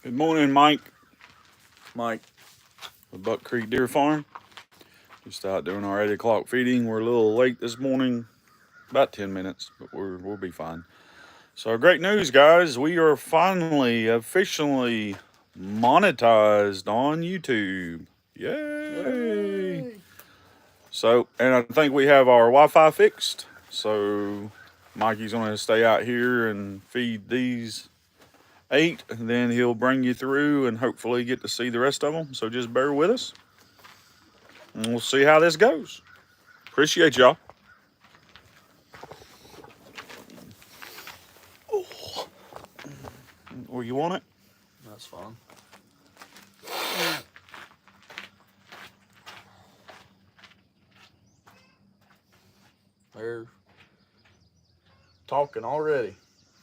Good morning, Mike. Mike. The Buck Creek Deer Farm. Just out doing our 8 o'clock feeding. We're a little late this morning, about 10 minutes, but we'll be fine. So, great news, guys. We are finally officially monetized on YouTube. Yay! Yay. So, and I think we have our Wi Fi fixed. So, Mikey's going to stay out here and feed these 8, and then he'll bring you through and hopefully get to see the rest of them. So, just bear with us and we'll see how this goes. Appreciate y'all. Where you want it? That's fun. They're talking already.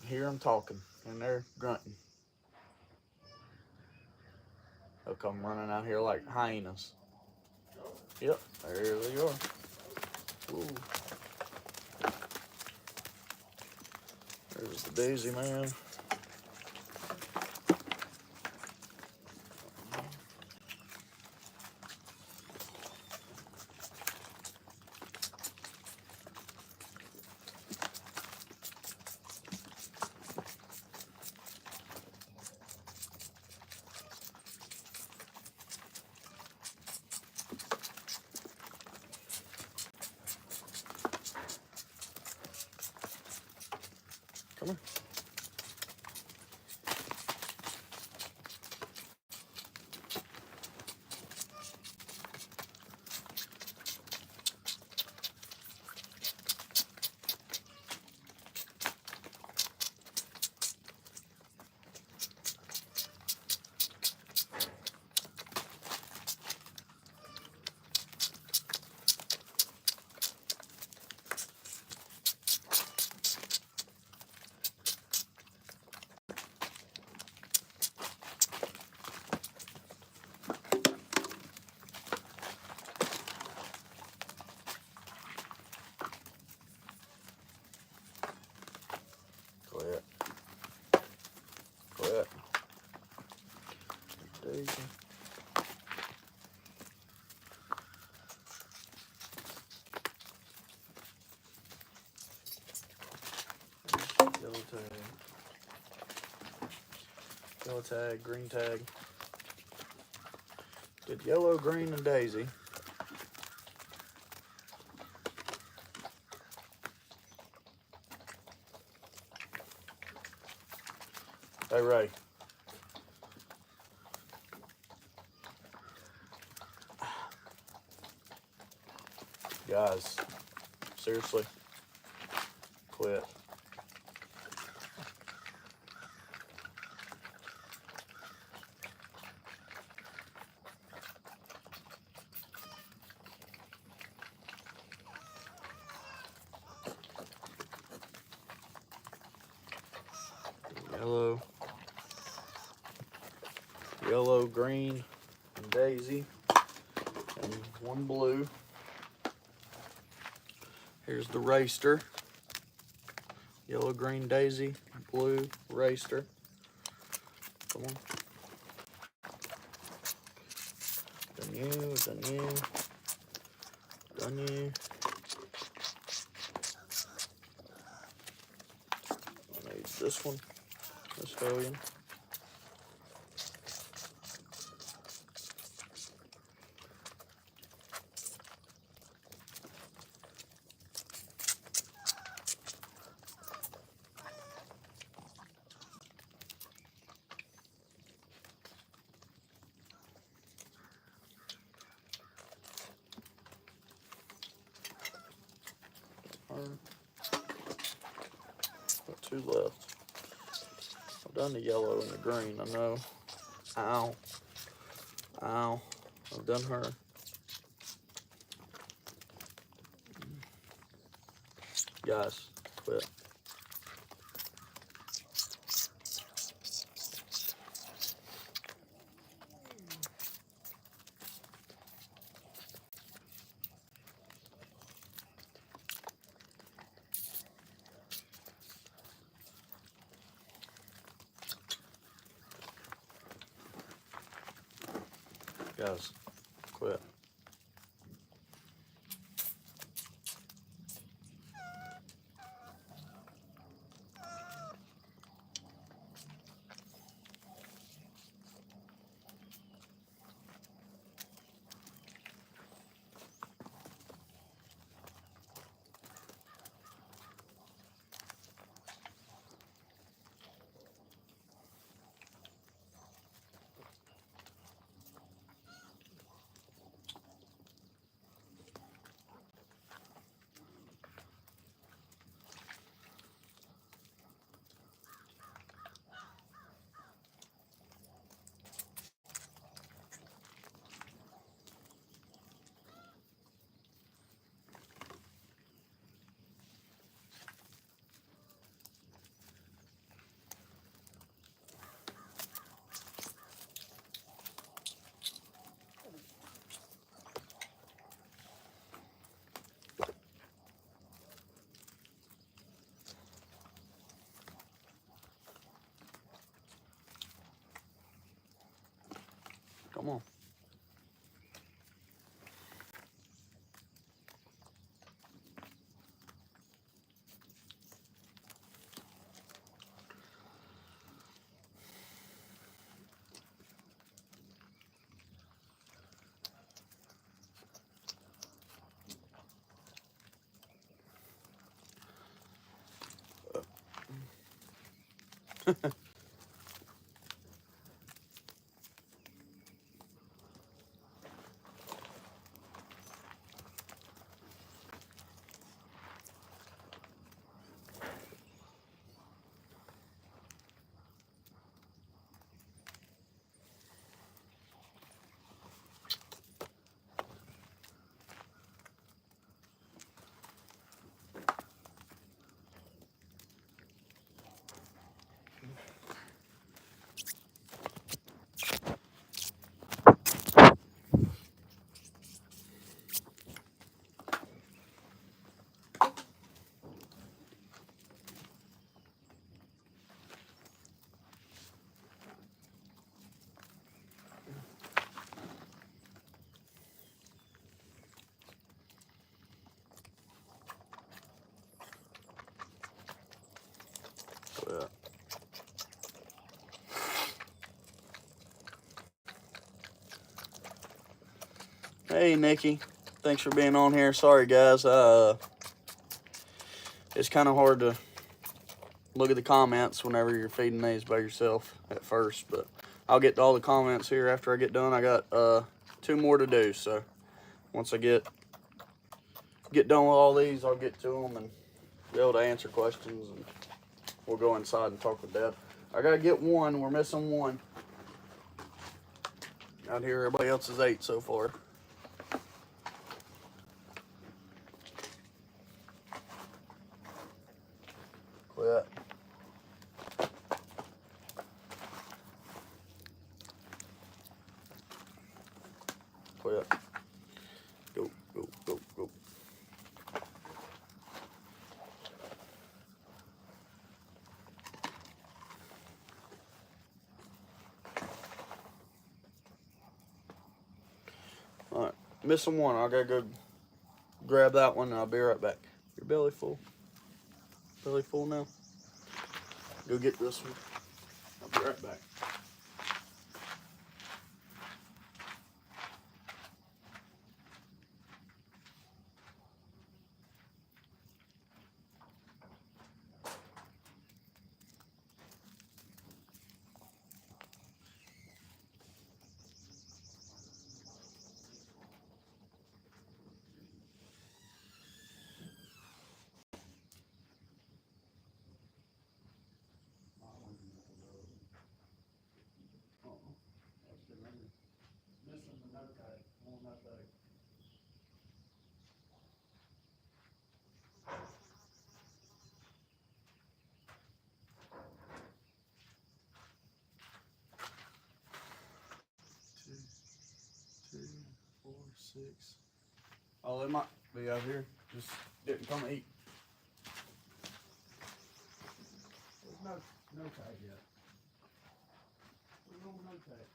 Hear them talking, and they're grunting. They'll come running out here like hyenas. Yep, there they are. Ooh. There's the daisy man. Come here. Quit. Quit. Daisy. Yellow tag. Yellow tag, green tag. Did yellow, green, and daisy. Hey, Ray. Guys, seriously, quit. Yellow, yellow, green, and daisy, and one blue. Here's the raster. Yellow, green, daisy, blue, raster. Come on. Done you, done you, done you. I need this one, this stallion. Got 2 left. I've done the yellow and the green, I know. Ow. Ow. I've done her. Guys, quit. Guys, quit. Come on. Quit. Hey, Nikki. Thanks for being on here. Sorry, guys. It's kind of hard to look at the comments whenever you're feeding these by yourself at first, but I'll get to all the comments here after I get done. I got 2 more to do, so once I get done with all these, I'll get to them and be able to answer questions, and we'll go inside and talk with Dad. I gotta get one. We're missing one out here. Everybody else is 8 so far. Quit. Quit. Go, go, go, go. All right, missing one. I gotta go grab that one, and I'll be right back. Your belly full? Belly full now? Go get this one. I'll be right back. Two, 4, 6. Oh, they might be out here. Just didn't come eat. There's no tag yet. There's no tag.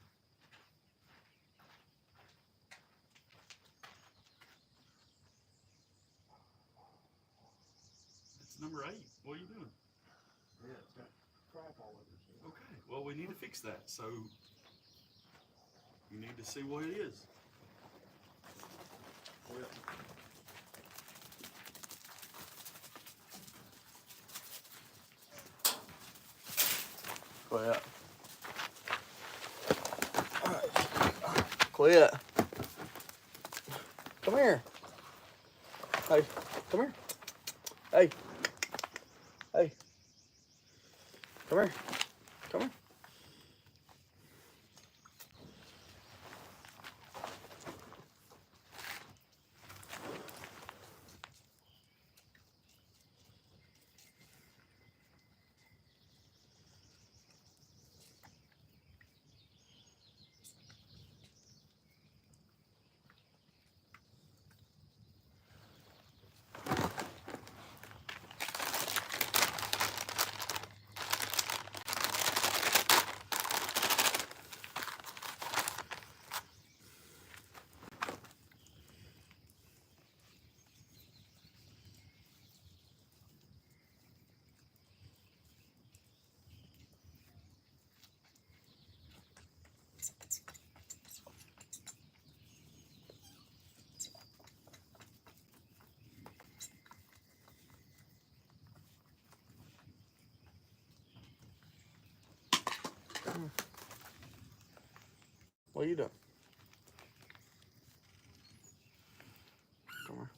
number 8. What are you doing? Yeah, it's got crap all over it. Okay, well, we need to fix that. So you need to see what it is. Quit. Quit. Come here. Hey, come here. Hey. Hey. Come here. Come here. What are you doing? Come here.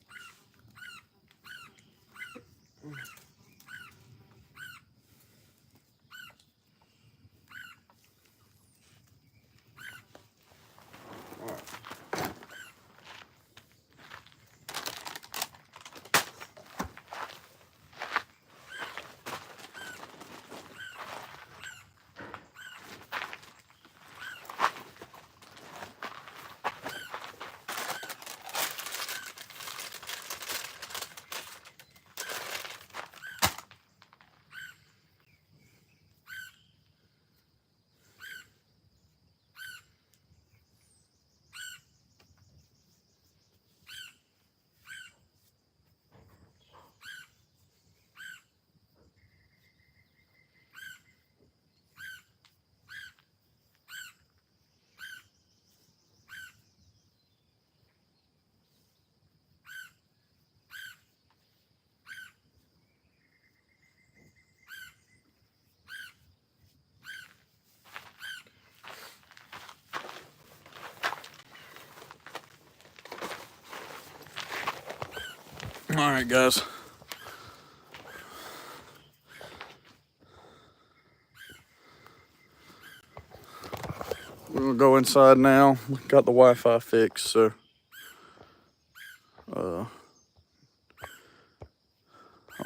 All right. All right, guys. We're gonna go inside now. Got the Wi-Fi fixed, so I don't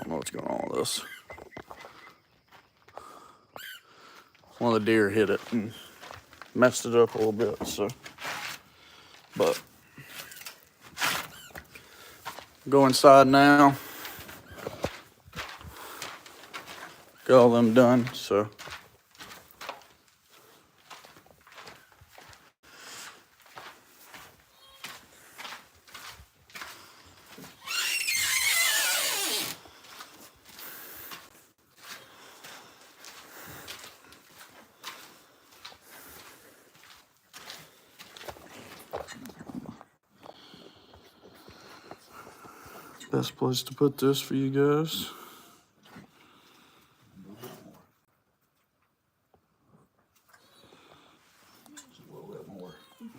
know what's going on with this. One of the deer hit it and messed it up a little bit, so. But go inside now. Got all them done, so. Best place to put this for you guys.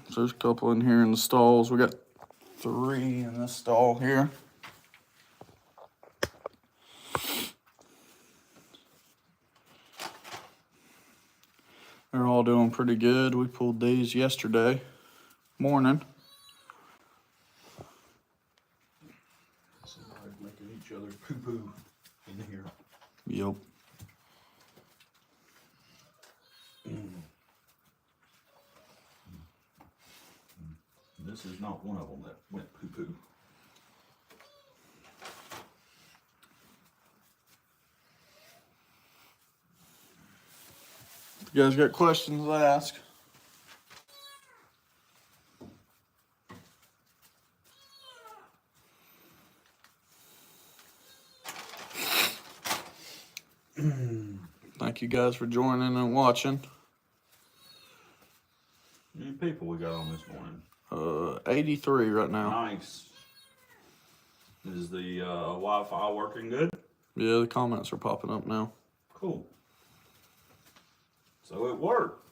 So there's a couple in here in the stalls. We got 3 in this stall here. They're all doing pretty good. We pulled these yesterday morning. Somebody's making each other poo-poo in here. Yep. This is not one of them that went poo-poo. If you guys got questions, ask. Thank you guys for joining and watching. How many people we got on this morning? 83 right now. Nice. Is the Wi-Fi working good? Yeah, the comments are popping up now. Cool. So it worked.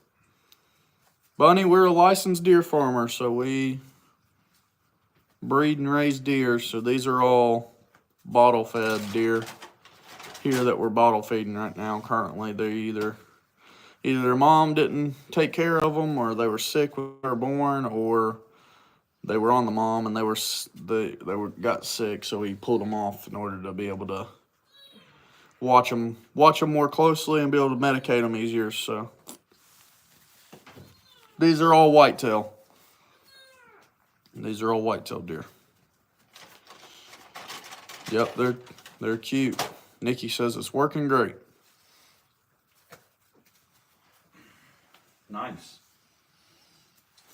Bunny, we're a licensed deer farmer, so we breed and raise deer. So these are all bottle fed deer here that we're bottle feeding right now. Currently, they either their mom didn't take care of them, or they were sick when they were born, or they were on the mom and they got sick. So we pulled them off in order to be able to watch them more closely and be able to medicate them easier. So these are all whitetail. These are all whitetail deer. Yep, they're cute. Nikki says it's working great. Nice.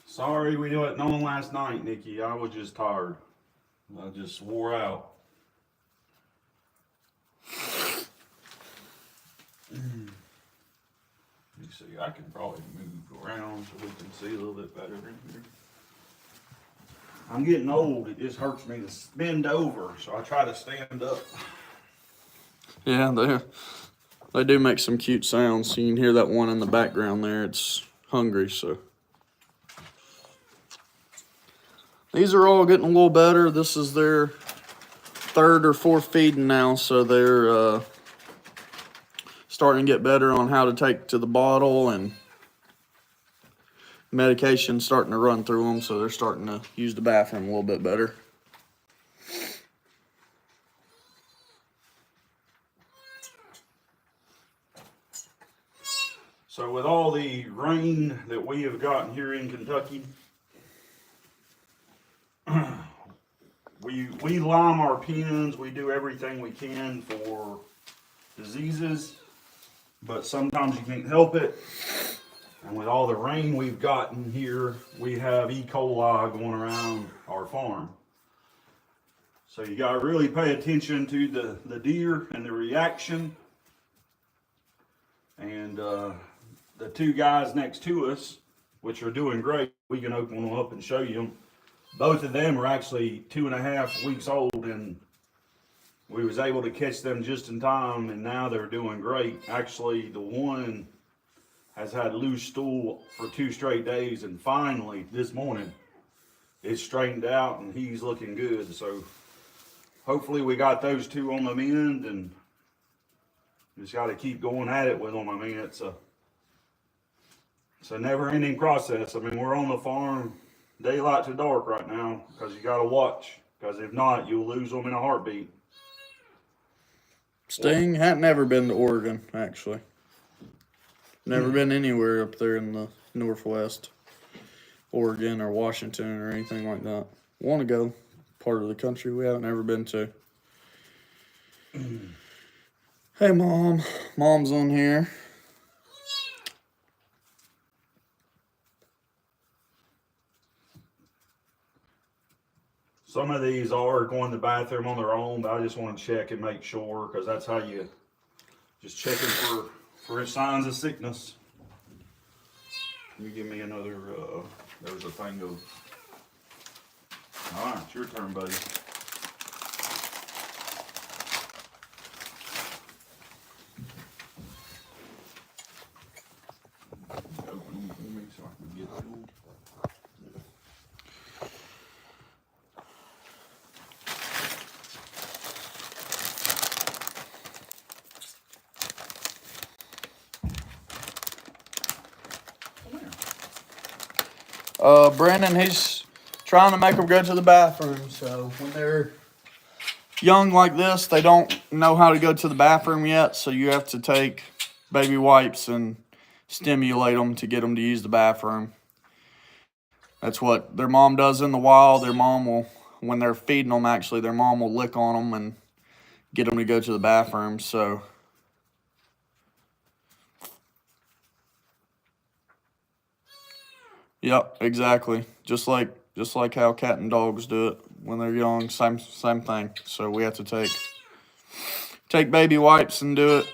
Sorry we didn't on last night, Nikki. I was just tired. I just wore out. Let me see. I can probably move around so we can see a little bit better in here. I'm getting old. It just hurts me to bend over, so I try to stand up. Yeah, they do make some cute sounds. You can hear that one in the background there. It's hungry, so. These are all getting a little better. This is their third or fourth feeding now, so they're starting to get better on how to take to the bottle, and medication starting to run through them, so they're starting to use the bathroom a little bit better. So with all the rain that we have gotten here in Kentucky, we lime our pens, we do everything we can for diseases, but sometimes you can't help it. And with all the rain we've gotten here, we have E. coli going around our farm. So you gotta really pay attention to the deer and the reaction. And the two guys next to us, which are doing great, we can open them up and show you them. Both of them are actually 2.5 weeks old, and we was able to catch them just in time, and now they're doing great. Actually, the one has had loose stool for 2 straight days, and finally this morning it's straightened out and he's looking good. So hopefully we got those two on the mend, and just got to keep going at it with them. I mean, it's a never-ending process. I mean, we're on the farm daylight to dark right now because you got to watch, because if not, you'll lose them in a heartbeat. Sting hadn't never been to Oregon, actually. Never been anywhere up there in the Northwest, Oregon or Washington or anything like that. Want to go, part of the country we haven't ever been to. Hey, Mom. Mom's on here. Some of these are going to the bathroom on their own, but I just want to check and make sure, because that's how you just checking for signs of sickness. You give me another, there's a thing of, all right, it's your turn, buddy. Open them for me so I can get them. Brandon, he's trying to make them go to the bathroom. So when they're young like this, they don't know how to go to the bathroom yet. So you have to take baby wipes and stimulate them to get them to use the bathroom. That's what their mom does in the wild. Their mom will, when they're feeding them, actually, their mom will lick on them and get them to go to the bathroom. So yep, exactly. Just like how cat and dogs do it when they're young, same thing. So we have to take baby wipes and do it.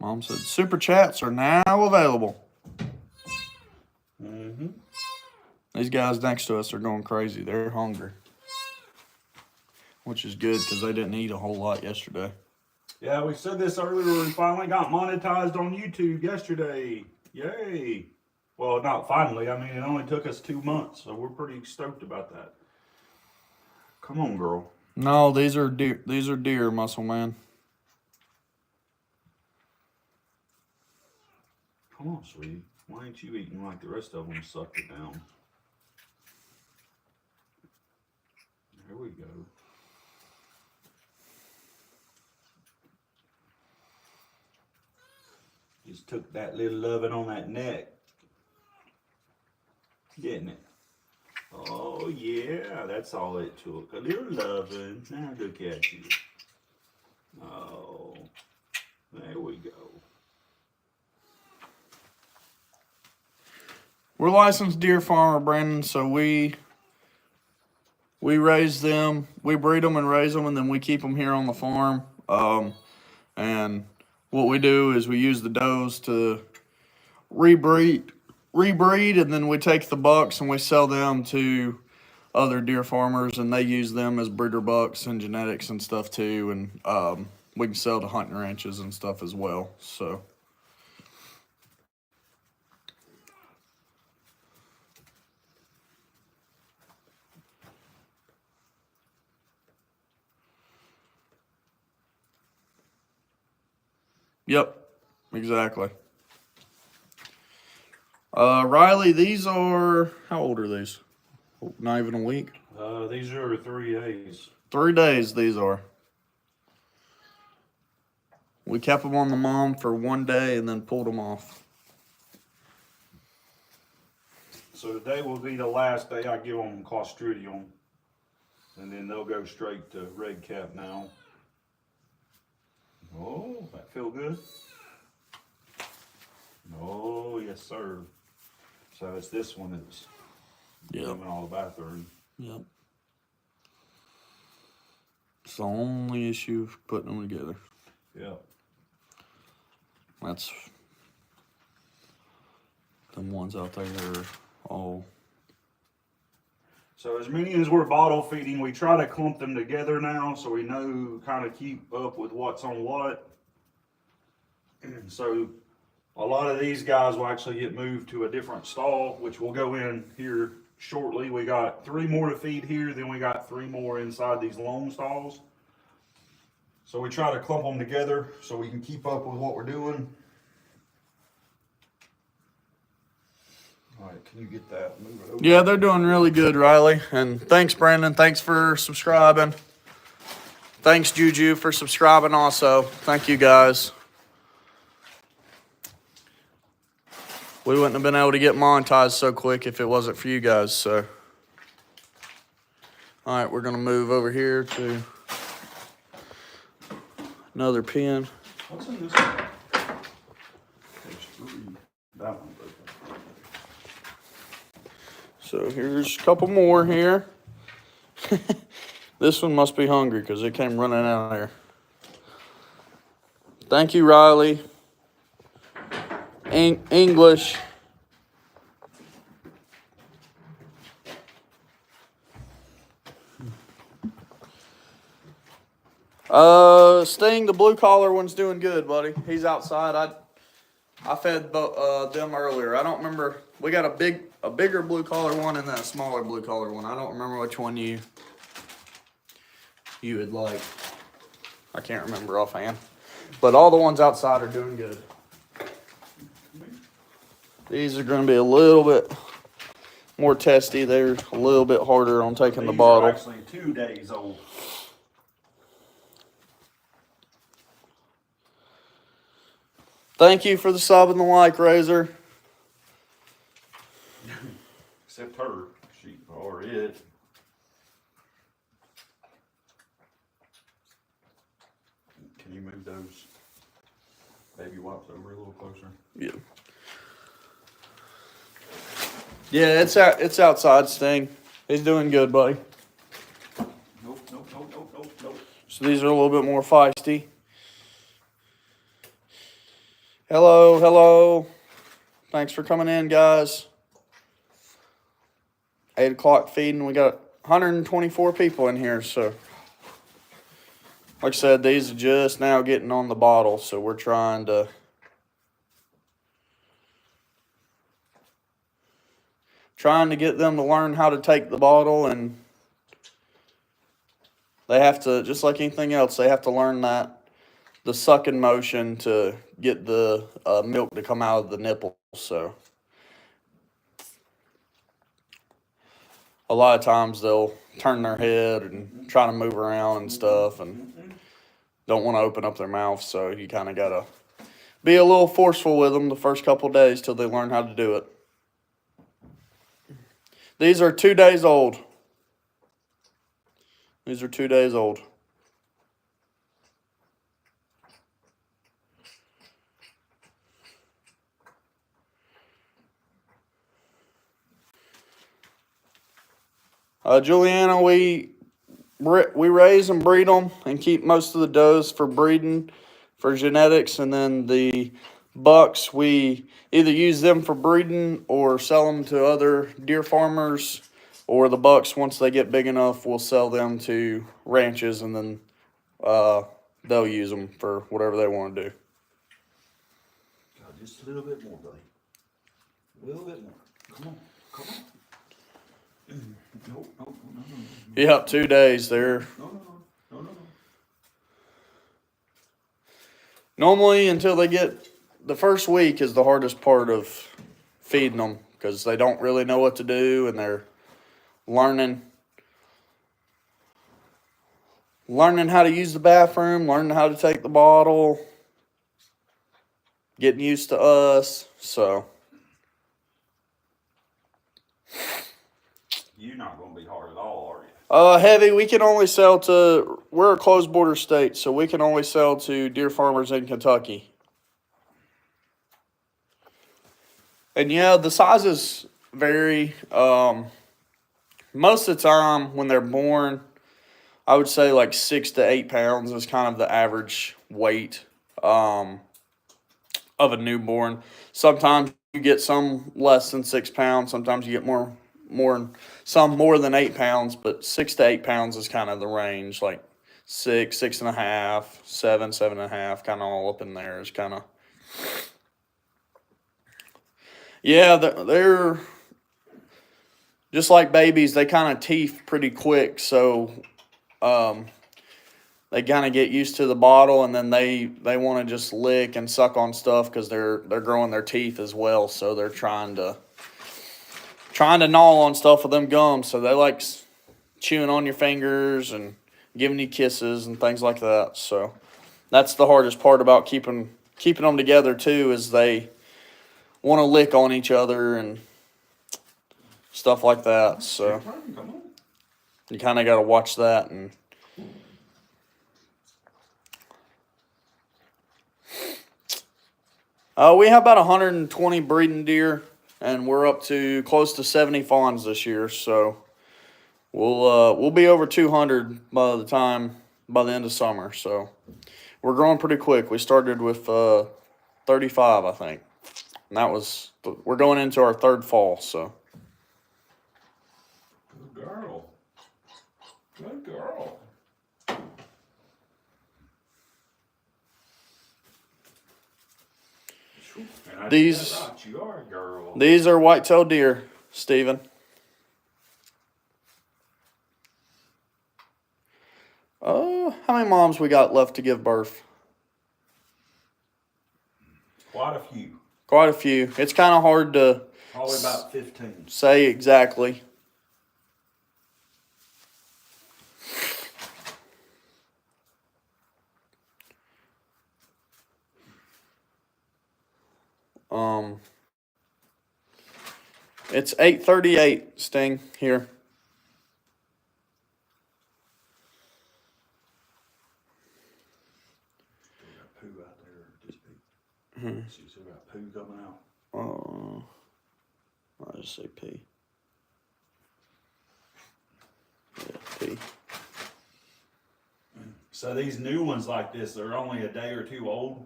Mom said super chats are now available. Mm-hmm. These guys next to us are going crazy. They're hungry, which is good because they didn't eat a whole lot yesterday. Yeah, we said this earlier. We finally got monetized on YouTube yesterday. Yay! Well, not finally. I mean, it only took us 2 months, so we're pretty stoked about that. Come on, girl. No, these are deer. These are deer, muscle man. Come on, sweetie. Why ain't you eating like the rest of them sucked it down? There we go. Just took that little loving on that neck. Didn't it? Oh, yeah. That's all it took. A little loving. Now look at you. Oh, there we go. We're licensed deer farmer, Brandon, so we raise them, we breed them and raise them, and then we keep them here on the farm. And what we do is we use the does to rebreed, and then we take the bucks and we sell them to other deer farmers, and they use them as breeder bucks and genetics and stuff too. And we can sell to hunting ranches and stuff as well. So. Yep, exactly. Riley, these are, how old are these? Not even a week? These are 3 days. 3 days these are. We kept them on the mom for 1 day and then pulled them off. So today will be the last day I give them Clostridium. And then they'll go straight to red cap now. Oh, that feel good? Oh, yes, sir. So it's this one that's doing all the bathroom. Yep. It's the only issue of putting them together. Yep. That's them ones out there are all. So as many as we're bottle feeding, we try to clump them together now so we know kind of keep up with what's on what. So a lot of these guys will actually get moved to a different stall, which we'll go in here shortly. We got 3 more to feed here, then we got 3 more inside these long stalls. So we try to clump them together so we can keep up with what we're doing. All right, can you get that? Move it over. Yeah, they're doing really good, Riley. And thanks, Brandon. Thanks for subscribing. Thanks, Juju, for subscribing also. Thank you, guys. We wouldn't have been able to get monetized so quick if it wasn't for you guys, so. All right, we're going to move over here to another pen. What's in this one? There's 3. That one. So here's a couple more here. This one must be hungry because it came running out of there. Thank you, Riley. English. Sting, the blue collar one's doing good, buddy. He's outside. I fed them earlier. I don't remember. We got a bigger blue collar one and then a smaller blue collar one. I don't remember which one you would like. I can't remember offhand. But all the ones outside are doing good. These are going to be a little bit more testy. They're a little bit harder on taking the bottle. These are actually 2 days old. Thank you for the sub and the like, Razor. Except her, she or it. Can you move those baby wipes over a little closer? Yeah. Yeah, it's outside, Sting. He's doing good, buddy. Nope. So these are a little bit more feisty. Hello, hello. Thanks for coming in, guys. 8 o'clock feeding. We got 124 people in here, so like I said, these are just now getting on the bottle, so we're trying to get them to learn how to take the bottle, and they have to, just like anything else, they have to learn the sucking motion to get the milk to come out of the nipple. So a lot of times they'll turn their head and try to move around and stuff and don't want to open up their mouth. So you kind of got to be a little forceful with them the first couple of days till they learn how to do it. These are 2 days old. These are 2 days old. Juliana, we raise and breed them and keep most of the does for breeding, for genetics, and then the bucks, we either use them for breeding or sell them to other deer farmers, or the bucks, once they get big enough, we'll sell them to ranches, and then they'll use them for whatever they want to do. Just a little bit more, buddy. A little bit more. Come on, come on. No. Yep, 2 days there. No. Normally, until they get, the first week is the hardest part of feeding them, because they don't really know what to do, and they're learning how to use the bathroom, learning how to take the bottle, getting used to us. So You're not going to be hard at all, are you? Heavy, we can only sell to, we're a closed border state, so we can only sell to deer farmers in Kentucky. And yeah, the sizes vary. Most of the time when they're born, I would say like 6 to 8 pounds is kind of the average weight of a newborn. Sometimes you get some less than 6 pounds. Sometimes you get some more than 8 pounds, but 6 to 8 pounds is kind of the range. Like 6, 6.5, 7, 7.5, kind of all up in there is kind of. Yeah, they're just like babies. They kind of teeth pretty quick, so they kind of get used to the bottle, and then they want to just lick and suck on stuff because they're growing their teeth as well. So they're trying to gnaw on stuff with them gums. So they like chewing on your fingers and giving you kisses and things like that. So that's the hardest part about keeping them together too, is they want to lick on each other and stuff like that. So you kind of got to watch that. And we have about 120 breeding deer, and we're up to close to 70 fawns this year. So we'll be over 200 by the end of summer. So we're growing pretty quick. We started with 35, I think. And we're going into our third fall, so. Good girl. Good girl. These, right. You are a girl. These are white-tailed deer, Stephen. How many moms we got left to give birth? Quite a few. Quite a few. It's kind of hard to Probably about 15. say exactly. It's 8:38, Sting, here. Poo out there. Just see, still got poo coming out. I'll just say P. Yeah, P. So these new ones like this, they're only a day or two old?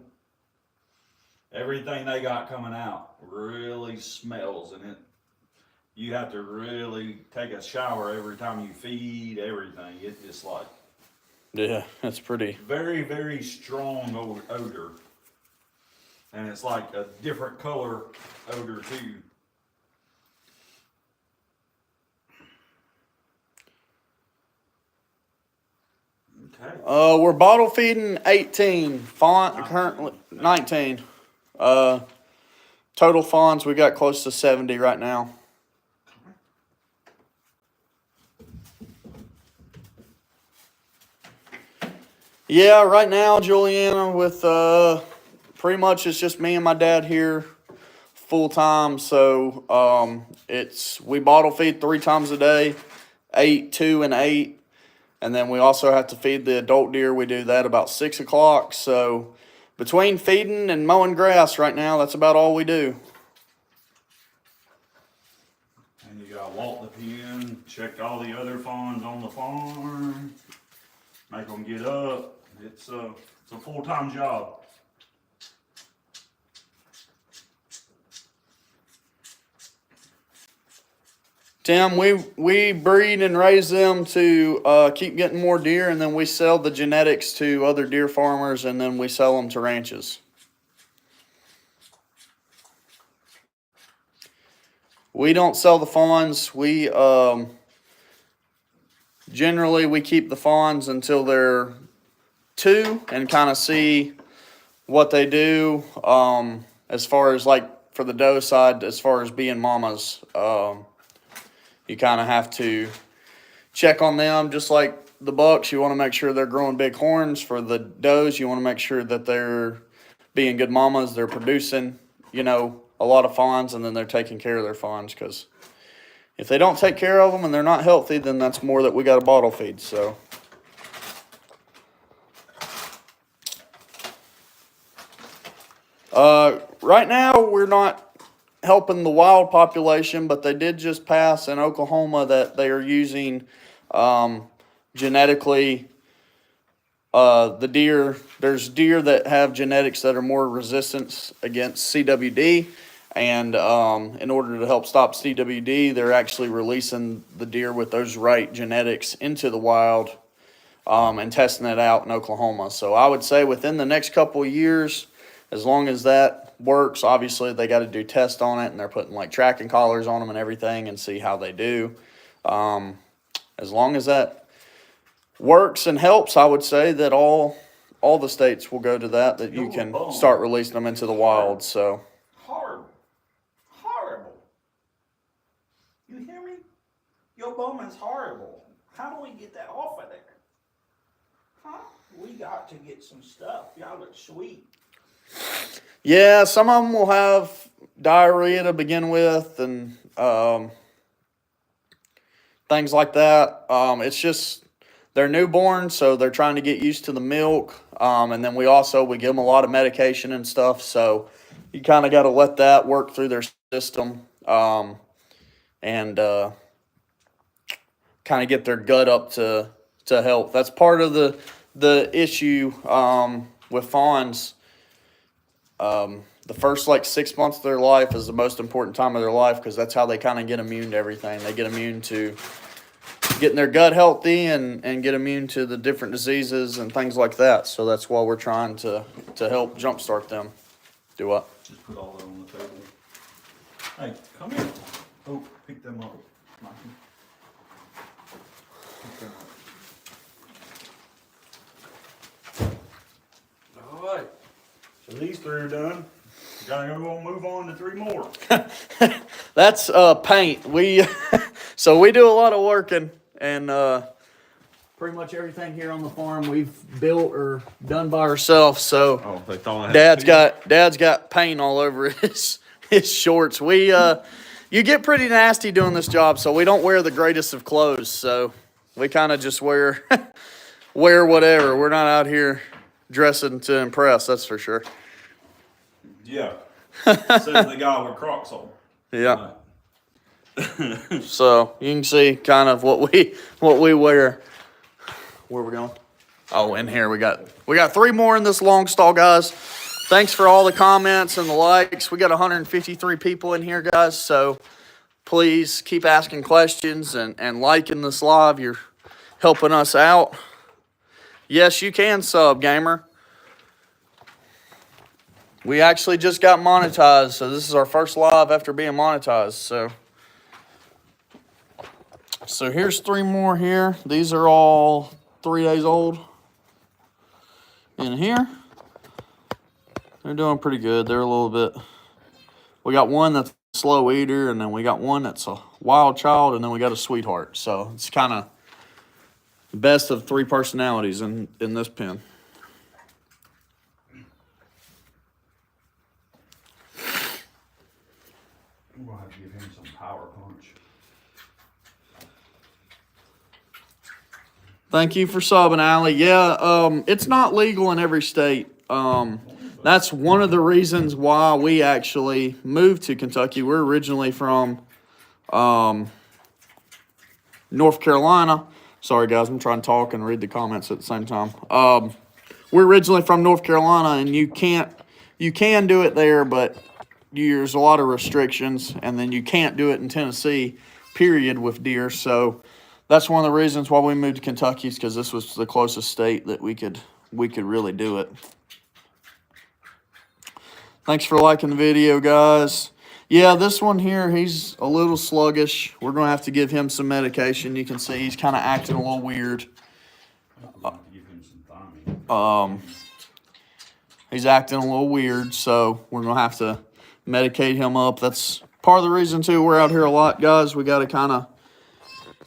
everything they got coming out really smells, and you have to really take a shower every time you feed everything. It's just like Yeah, that's pretty. very, very strong odor. And it's like a different color odor too. Okay. We're bottle feeding 18. Fawn currently 19. Total fawns, we got close to 70 right now. Yeah, right now, Juliana, with pretty much it's just me and my dad here full time. So we bottle feed 3 times a day, 8, 2, and 8. And then we also have to feed the adult deer. We do that about 6 o'clock. So between feeding and mowing grass right now, that's about all we do. And you got Walt the pen, check all the other fawns on the farm, make them get up. It's a full-time job. Tim, we breed and raise them to keep getting more deer, and then we sell the genetics to other deer farmers, and then we sell them to ranches. We don't sell the fawns. We generally we keep the fawns until they're 2 and kind of see what they do as far as like for the doe side, as far as being mamas. You kind of have to check on them just like the bucks. You want to make sure they're growing big horns. For the does, you want to make sure that they're being good mamas. They're producing, a lot of fawns, and then they're taking care of their fawns, because if they don't take care of them and they're not healthy, then that's more that we got to bottle feed. So right now we're not helping the wild population, but they did just pass in Oklahoma that they are using genetically the deer. There's deer that have genetics that are more resistant against CWD, and in order to help stop CWD, they're actually releasing the deer with those right genetics into the wild and testing it out in Oklahoma. So I would say within the next couple of years, as long as that works, obviously they got to do tests on it, and they're putting like tracking collars on them and everything and see how they do. As long as that works and helps, I would say that all the states will go to that you can start releasing them into the wild. So horrible. You hear me? Your bum is horrible. How do we get that off of there? Huh? We got to get some stuff. Y'all look sweet. Yeah, some of them will have diarrhea to begin with, and things like that. It's just they're newborn, so they're trying to get used to the milk. And then we give them a lot of medication and stuff. So you kind of got to let that work through their system, and kind of get their gut up to health. That's part of the issue with fawns. The first 6 months of their life is the most important time of their life, because that's how they kind of get immune to everything. They get immune to getting their gut healthy and get immune to the different diseases and things like that. So that's why we're trying to help jumpstart them. Do what? Just put all that on the table. Hey, come here. Oh, pick them up, Mikey. Pick them up. All right. So these 3 are done. Gotta go move on to 3 more. That's paint. So we do a lot of working, and pretty much everything here on the farm we've built or done by ourselves. So they thought I had Dad's got paint all over his shorts. You get pretty nasty doing this job, so we don't wear the greatest of clothes. So we kind of just wear whatever. We're not out here dressing to impress, that's for sure. Yeah. Says the guy with Crocs on. Yeah. So you can see kind of what we wear. Where we going? Oh, in here we got 3 more in this long stall, guys. thanks for all the comments and the likes. We got 153 people in here, guys, so please keep asking questions and liking this live. You're helping us out. Yes, you can sub, gamer. We actually just got monetized, so this is our first live after being monetized. So here's 3 more here. These are all 3 days old. In here, they're doing pretty good. They're a little bit. We got one that's a slow eater, and then we got one that's a wild child, and then we got a sweetheart. So it's kind of the best of 3 personalities in this pen. I'm gonna have to give him some power punch. Thank you for subbing, Allie. Yeah, it's not legal in every state. That's one of the reasons why we actually moved to Kentucky. We're originally from North Carolina. Sorry, guys, I'm trying to talk and read the comments at the same time. We're originally from North Carolina, and you can do it there, but there's a lot of restrictions, and then you can't do it in Tennessee, period, with deer. So that's one of the reasons why we moved to Kentucky, is because this was the closest state that we could really do it. Thanks for liking the video, guys. Yeah, this one here, he's a little sluggish. We're going to have to give him some medication. You can see he's kind of acting a little weird. He's acting a little weird, so we're going to have to medicate him up. That's part of the reason, too, we're out here a lot, guys. We got to kind of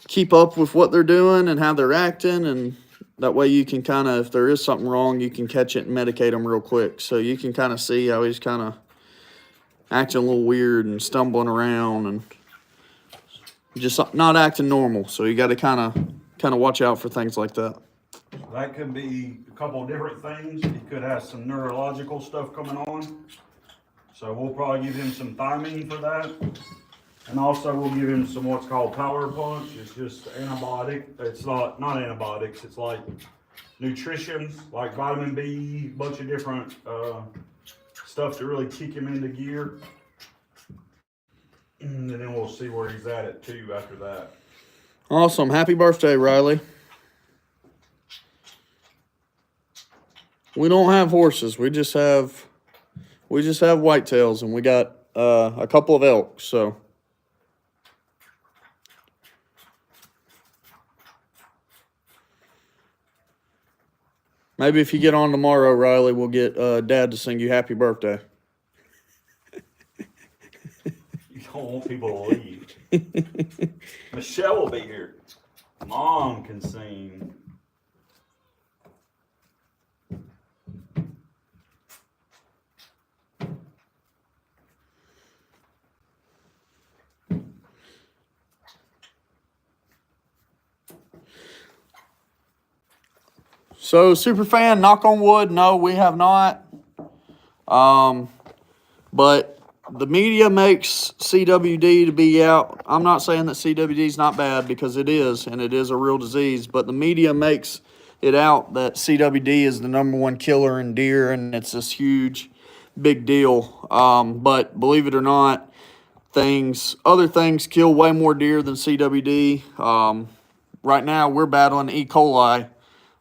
keep up with what they're doing and how they're acting, and that way you can kind of, if there is something wrong, you can catch it and medicate them real quick. So you can kind of see how he's kind of acting a little weird and stumbling around and just not acting normal. So you got to kind of watch out for things like that. That could be a couple of different things. He could have some neurological stuff coming on. So we'll probably give him some thiamine for that. And also we'll give him some what's called power punch. It's just antibiotic. It's not antibiotics. It's like nutrition, like vitamin B, bunch of different stuff to really kick him into gear. And then we'll see where he's at 2 after that. Awesome. Happy birthday, Riley. We don't have horses. We just have whitetails, and we got a couple of elk, so. Maybe if you get on tomorrow, Riley, we'll get Dad to sing you happy birthday. You don't want people to leave. Michelle will be here. Mom can sing. So, Superfan, knock on wood, no, we have not. But the media makes CWD to be out. I'm not saying that CWD is not bad, because it is, and it is a real disease. But the media makes it out that CWD is the #1 killer in deer, and it's this huge, big deal. But believe it or not, other things kill way more deer than CWD. Right now, we're battling E. coli.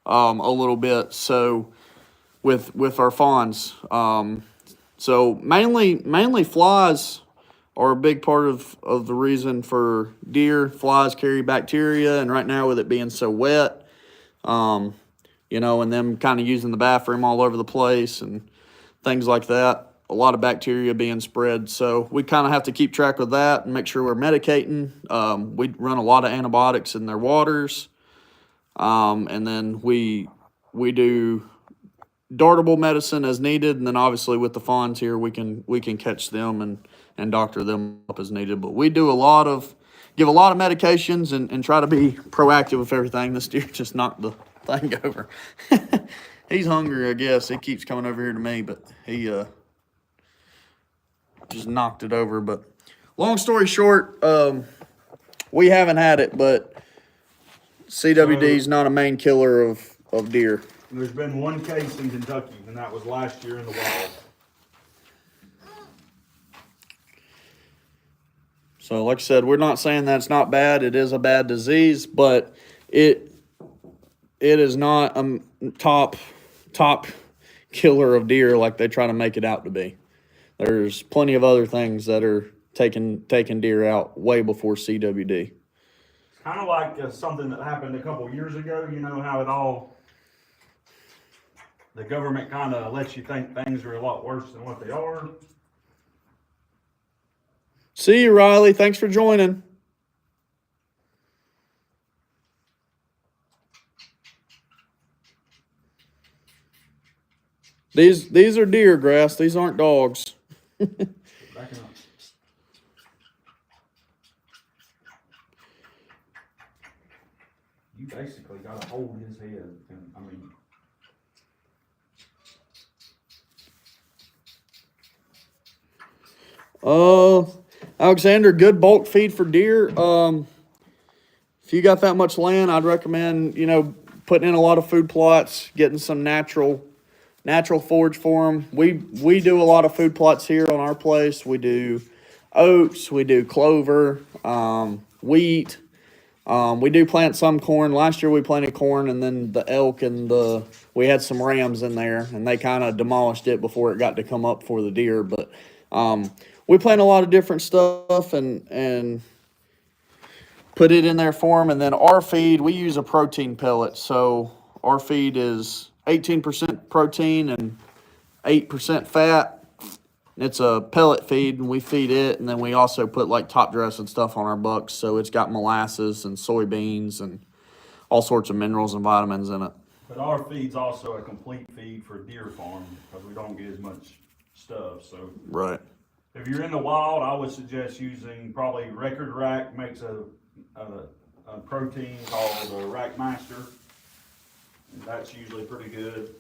A little bit, so with our fawns. So mainly flies are a big part of the reason for deer. Flies carry bacteria, and right now with it being so wet, and them kind of using the bathroom all over the place and things like that, a lot of bacteria being spread. So we kind of have to keep track of that and make sure we're medicating. We run a lot of antibiotics in their waters. And then we do dartable medicine as needed, and then obviously with the fawns here, we can catch them and doctor them up as needed. But we do give a lot of medications and try to be proactive with everything. This deer just knocked the thing over. He's hungry, I guess. He keeps coming over here to me, but he just knocked it over. But long story short, we haven't had it, but CWD is not a main killer of deer. There's been one case in Kentucky, and that was last year in the wild. So like I said, we're not saying that's not bad. It is a bad disease, but it is not a top killer of deer like they try to make it out to be. There's plenty of other things that are taking deer out way before CWD. Kind of like something that happened a couple years ago. You know how the government kind of lets you think things are a lot worse than what they are. See you, Riley. Thanks for joining. These are deer, Grass. These aren't dogs. Backing up. You basically got to hold his head. And, I mean, Alexander, good bulk feed for deer. If you got that much land, I'd recommend, putting in a lot of food plots, getting some natural forage for them. We do a lot of food plots here on our place. We do oats, we do clover, wheat. We do plant some corn. Last year we planted corn, and then the elk and we had some rams in there, and they kind of demolished it before it got to come up for the deer. But we plant a lot of different stuff and put it in there for them. And then our feed, we use a protein pellet. So our feed is 18% protein and 8% fat. It's a pellet feed, and we feed it, and then we also put like top dress and stuff on our bucks. So it's got molasses and soybeans and all sorts of minerals and vitamins in it. but our feed's also a complete feed for deer farm because we don't get as much stuff. So Right. if you're in the wild, I would suggest using probably Record Rack makes a protein called Rack Master. And that's usually pretty good.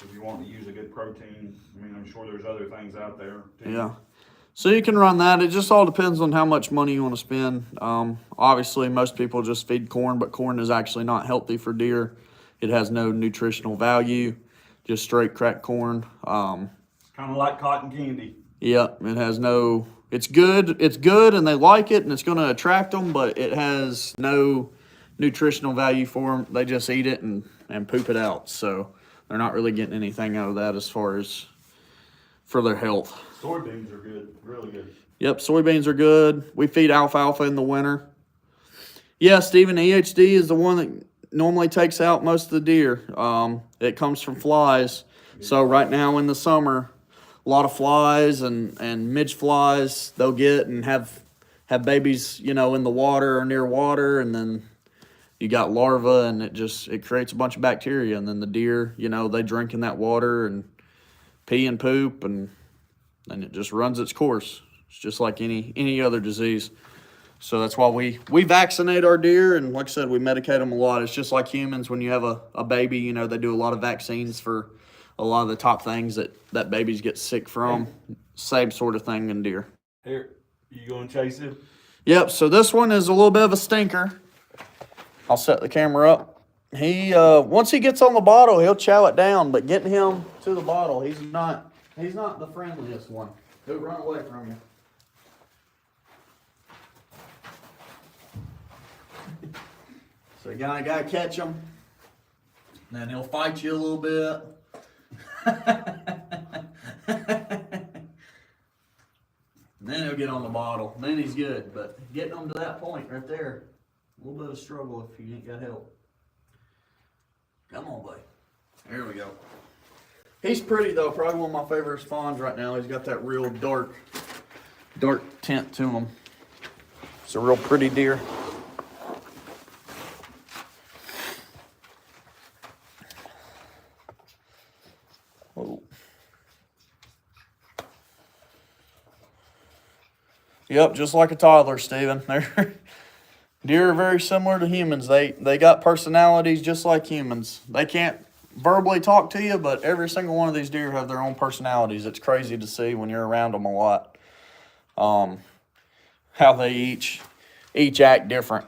If you want to use a good protein, I mean, I'm sure there's other things out there too. Yeah. So you can run that. It just all depends on how much money you want to spend. Obviously, most people just feed corn, but corn is actually not healthy for deer. It has no nutritional value, just straight cracked corn. Kind of like cotton candy. Yep, it has no. It's good, and they like it, and it's going to attract them, but it has no nutritional value for them. They just eat it and poop it out. So they're not really getting anything out of that as far as for their health. Soybeans are good, really good. Yep, soybeans are good. We feed alfalfa in the winter. Yeah, Stephen, EHD is the one that normally takes out most of the deer. It comes from flies. So right now in the summer, a lot of flies and midge flies they'll get and have babies, in the water or near water, and then you got larvae, and it creates a bunch of bacteria, and then the deer, they drink in that water and pee and poop, and it just runs its course. It's just like any other disease. So that's why we vaccinate our deer, and like I said, we medicate them a lot. It's just like humans. When you have a baby, they do a lot of vaccines for a lot of the top things that babies get sick from. Same sort of thing in deer. Here, you going to chase him? Yep, so this one is a little bit of a stinker. I'll set the camera up. He once he gets on the bottle, he'll chow it down, but getting him to the bottle, he's not the friendliest one. He'll run away from you. So you gotta catch him. And then he'll fight you a little bit. And then he'll get on the bottle. Then he's good. But getting him to that point right there, a little bit of a struggle if you ain't got help. Come on, buddy. There we go. He's pretty though. Probably one of my favorite fawns right now. He's got that real dark tint to him. It's a real pretty deer. Oh. Yep, just like a toddler, Steven. Deer are very similar to humans. They got personalities just like humans. They can't verbally talk to you, but every single one of these deer have their own personalities. It's crazy to see when you're around them a lot. How they each act different.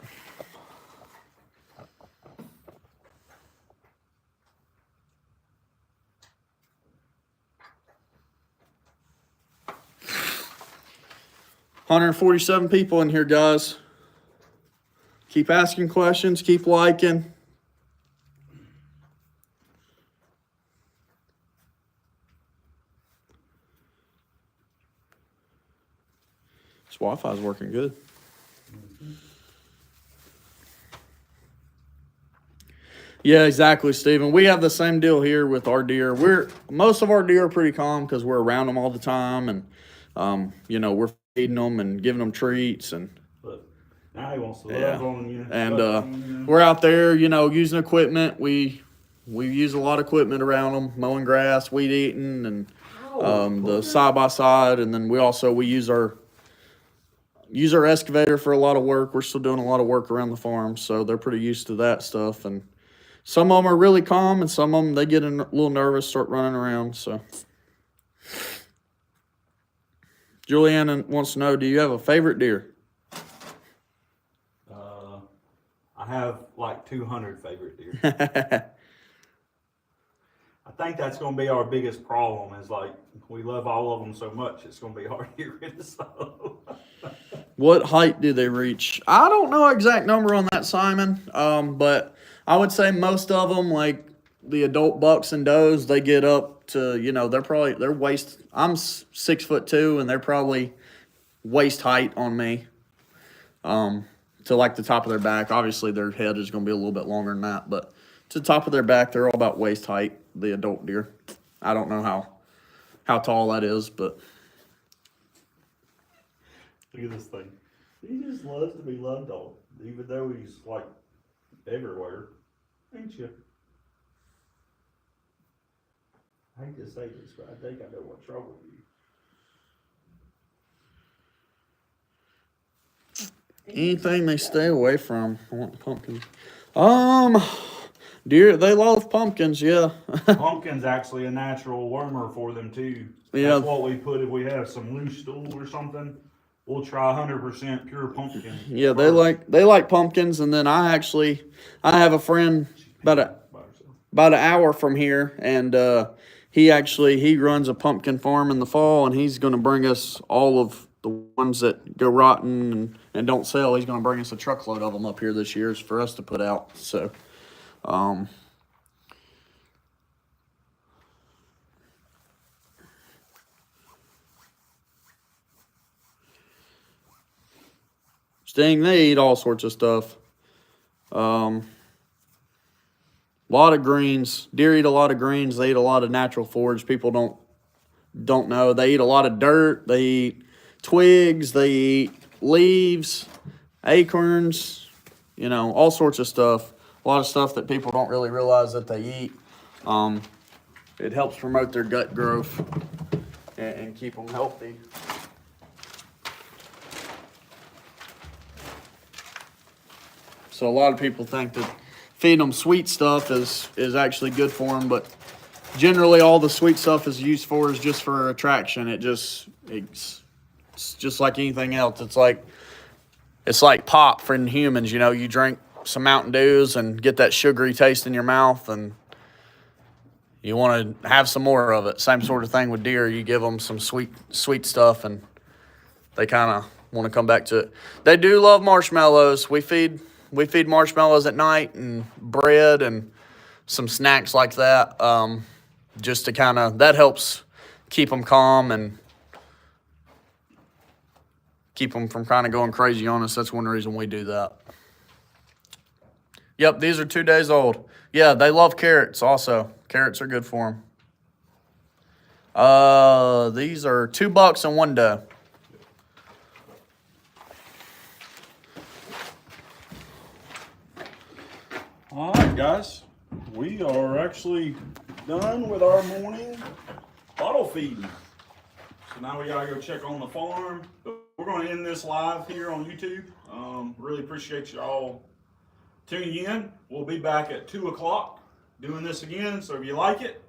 147 people in here, guys. Keep asking questions, keep liking. This Wi-Fi is working good. Yeah, exactly, Stephen. We have the same deal here with our deer. Most of our deer are pretty calm because we're around them all the time, and you know, we're feeding them and giving them treats, and But now he wants to love on you. And we're out there, you know, using equipment. We use a lot of equipment around them, mowing grass, weed eating, and the side by side, and then we use our excavator for a lot of work. We're still doing a lot of work around the farm, so they're pretty used to that stuff. And some of them are really calm, and some of them, they get a little nervous, start running around. So Juliana wants to know, do you have a favorite deer? I have like 200 favorite deer. I think that's going to be our biggest problem is like we love all of them so much it's going to be hard to get rid of some. What height do they reach? I don't know exact number on that, Simon, but I would say most of them, like the adult bucks and does, they get up to, you know, they're waist. I'm 6'2", and they're probably waist height on me, to like the top of their back. Obviously, their head is going to be a little bit longer than that, but to the top of their back, they're all about waist height. The adult deer. I don't know how tall that is, but look at this thing. He just loves to be loved on, even though he's like everywhere, ain't you? I hate to say this, but I think I know what's wrong with you. Anything they stay away from. I want pumpkins. Deer, they love pumpkins, yeah. Pumpkin's actually a natural wormer for them too. Yeah. That's what we put if we have some loose stool or something. We'll try 100% pure pumpkin. Yeah, they like pumpkins, and then I have a friend about an hour from here, and he runs a pumpkin farm in the fall, and he's going to bring us all of the ones that go rotten and don't sell. He's going to bring us a truckload of them up here this year for us to put out. So, Sting, they eat all sorts of stuff. A lot of greens. Deer eat a lot of greens. They eat a lot of natural forage. People don't know. They eat a lot of dirt. They eat twigs. They eat leaves, acorns, you know, all sorts of stuff. A lot of stuff that people don't really realize that they eat. It helps promote their gut growth and keep them healthy. So a lot of people think that feeding them sweet stuff is actually good for them, but generally all the sweet stuff is used for is just for attraction. It's just like anything else. It's like pop for humans. You know, you drink some Mountain Dews and get that sugary taste in your mouth, and you want to have some more of it. Same sort of thing with deer. You give them some sweet stuff, and they kind of want to come back to it. They do love marshmallows. We feed marshmallows at night and bread and some snacks like that, just to that helps keep them calm and keep them from kind of going crazy on us. That's one reason we do that. Yep, these are 2 days old. Yeah, they love carrots also. Carrots are good for them. These are 2 bucks and 1 doe. All right, guys. We are actually done with our morning bottle feeding. So now we gotta go check on the farm. We're gonna end this live here on YouTube. Really appreciate y'all tuning in. We'll be back at 2 o'clock doing this again. So if you like it,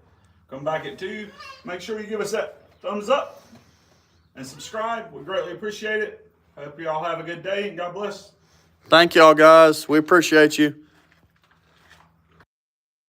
come back at 2. Make sure you give us that thumbs up and subscribe. We greatly appreciate it. I hope y'all have a good day and God bless. Thank y'all, guys. We appreciate you.